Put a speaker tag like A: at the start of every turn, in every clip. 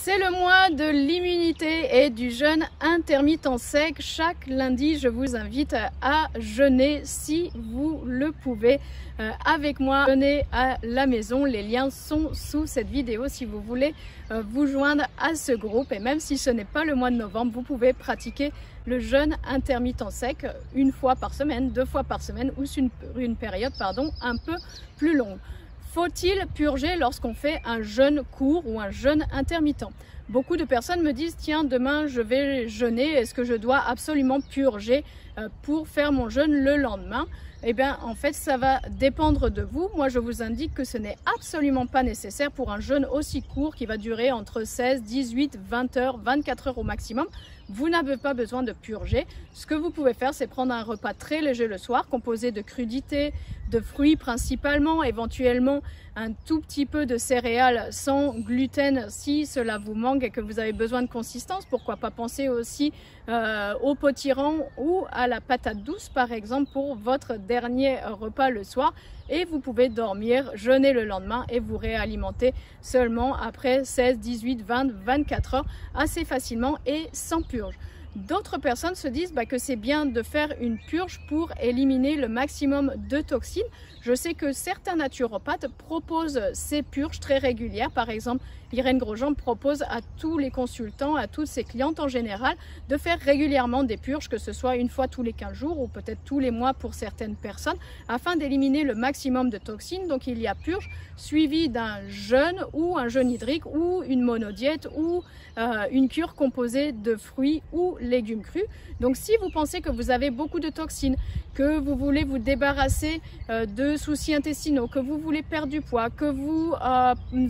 A: C'est le mois de l'immunité et du jeûne intermittent sec. Chaque lundi, je vous invite à jeûner si vous le pouvez avec moi. Jeûner à la maison, les liens sont sous cette vidéo si vous voulez vous joindre à ce groupe. Et même si ce n'est pas le mois de novembre, vous pouvez pratiquer le jeûne intermittent sec une fois par semaine, 2 fois par semaine ou sur une période un peu plus longue. Faut-il purger lorsqu'on fait un jeûne court ou un jeûne intermittent? Beaucoup de personnes me disent, tiens, demain je vais jeûner, est-ce que je dois absolument purger pour faire mon jeûne le lendemain? Eh bien, en fait, ça va dépendre de vous. Moi, je vous indique que ce n'est absolument pas nécessaire pour un jeûne aussi court qui va durer entre 16, 18, 20 heures, 24 heures au maximum. Vous n'avez pas besoin de purger. Ce que vous pouvez faire, c'est prendre un repas très léger le soir, composé de crudités, de fruits principalement, éventuellement un tout petit peu de céréales sans gluten si cela vous manque et que vous avez besoin de consistance. Pourquoi pas penser aussi au potiron ou à la patate douce par exemple pour votre dernier repas le soir. Et vous pouvez dormir, jeûner le lendemain et vous réalimenter seulement après 16, 18, 20, 24 heures assez facilement et sans purge. D'autres personnes se disent que c'est bien de faire une purge pour éliminer le maximum de toxines. Je sais que certains naturopathes proposent ces purges très régulières. Par exemple, Irène Grosjean propose à tous les consultants, à toutes ses clientes en général, de faire régulièrement des purges, que ce soit une fois tous les 15 jours ou peut-être tous les mois pour certaines personnes, afin d'éliminer le maximum de toxines. Donc il y a purge suivie d'un jeûne ou un jeûne hydrique ou une monodiète ou une cure composée de fruits ou légumes crus. Donc si vous pensez que vous avez beaucoup de toxines, que vous voulez vous débarrasser de soucis intestinaux, que vous voulez perdre du poids, que vous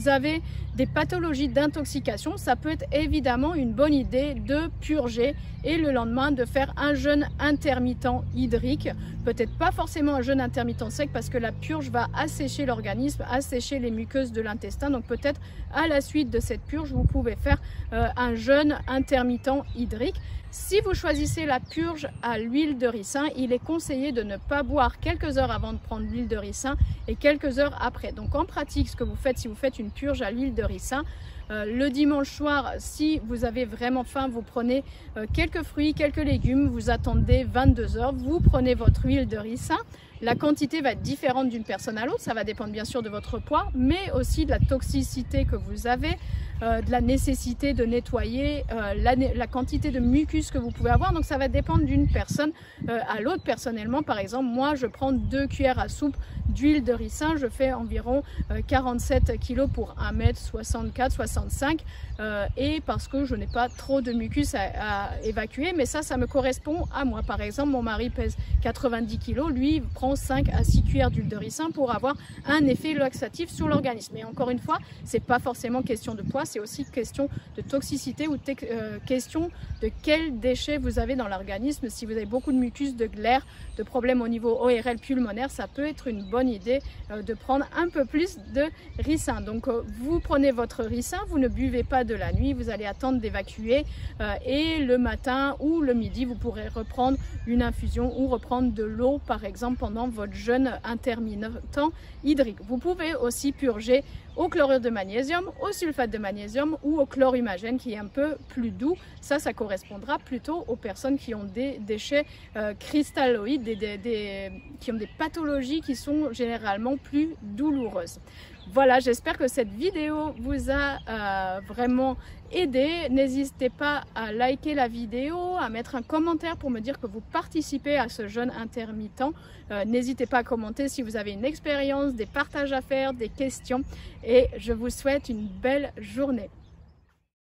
A: avez des pathologies d'intoxication, ça peut être évidemment une bonne idée de purger et le lendemain de faire un jeûne intermittent hydrique. Peut-être pas forcément un jeûne intermittent sec parce que la purge va assécher l'organisme, assécher les muqueuses de l'intestin. Donc peut-être à la suite de cette purge, vous pouvez faire un jeûne intermittent hydrique. Si vous choisissez la purge à l'huile de ricin, il est conseillé de ne pas boire quelques heures avant de prendre l'huile de ricin et quelques heures après. Donc en pratique, ce que vous faites si vous faites une purge à l'huile de ricin, le dimanche soir, si vous avez vraiment faim, vous prenez quelques fruits, quelques légumes, vous attendez 22 heures, vous prenez votre huile de ricin. La quantité va être différente d'une personne à l'autre, ça va dépendre bien sûr de votre poids, mais aussi de la toxicité que vous avez, de la nécessité de nettoyer, la quantité de mucus que vous pouvez avoir. Donc ça va dépendre d'une personne à l'autre. Personnellement, par exemple, moi je prends 2 cuillères à soupe d'huile de ricin, je fais environ 47 kg pour 1m64-65 et parce que je n'ai pas trop de mucus à évacuer, mais ça me correspond à moi. Par exemple, mon mari pèse 90 kg, lui prend 5 à 6 cuillères d'huile de ricin pour avoir un effet laxatif sur l'organisme. Et encore une fois, c'est pas forcément question de poids, c'est aussi question de toxicité ou question de quels déchets vous avez dans l'organisme. Si vous avez beaucoup de mucus, de glaire, de problèmes au niveau ORL pulmonaire, ça peut être une bonne idée de prendre un peu plus de ricin. Donc vous prenez votre ricin, vous ne buvez pas de la nuit, vous allez attendre d'évacuer et le matin ou le midi, vous pourrez reprendre une infusion ou reprendre de l'eau par exemple pendant votre jeûne intermittent hydrique. Vous pouvez aussi purger au chlorure de magnésium, au sulfate de magnésium ou au chlorhumagène qui est un peu plus doux. Ça correspondra plutôt aux personnes qui ont des déchets cristalloïdes, qui ont des pathologies qui sont généralement plus douloureuses. Voilà, j'espère que cette vidéo vous a vraiment aidé. N'hésitez pas à liker la vidéo, à mettre un commentaire pour me dire que vous participez à ce jeûne intermittent. N'hésitez pas à commenter si vous avez une expérience, des partages à faire, des questions. Et je vous souhaite une belle journée.